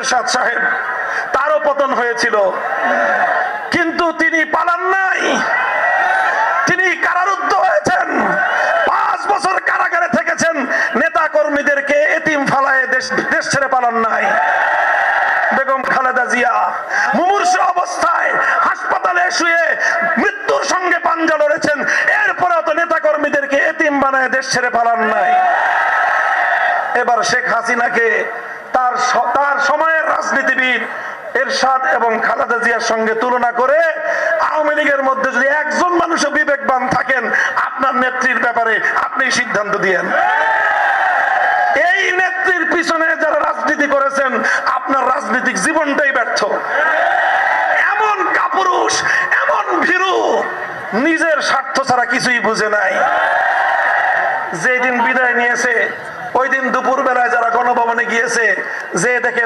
এরশাদ সাহেব, তারও পতন হয়েছিল, কিন্তু তিনি পালান নাই, তিনি কারারুদ্ধ হয়েছেন, 5 বছর কারাগারে থেকেছেন, নেতা কর্মীদেরকে এতিম ফালায় দেশ ছেড়ে পালান নাই। বেগম খালেদা জিয়া মুমূর্ষু অবস্থায় হাসপাতালে শুয়ে মৃত্যুর সঙ্গে পাঞ্জা লড়েছেন, এরপরেও তো নেতা কর্মীদেরকে এতিম বানায় দেশ ছেড়ে পালান নাই। এবার শেখ হাসিনাকে তার সময়ের রাজনীতিবিদ এরশাদ এবং খালেদা জিয়ার সঙ্গে তুলনা করে আওয়ামী লীগের মধ্যে যদি একজন মানুষও বিবেকবান থাকেন, আপনার নেত্রীর ব্যাপারে আপনি সিদ্ধান্ত দিয়েন। এই নেত্রীর পিছনে যারা রাজনীতি করেছেন, আপনার রাজনৈতিক জীবনটাই ব্যর্থ। এমন কাপুরুষ, এমন ভীরু, নিজের স্বার্থ ছাড়া কিছুই বুঝে নাই। যেদিন বিদায় নিয়েছে, ওই দিন দুপুর বেলায় যারা গণভবনে গিয়েছে, যে দেখে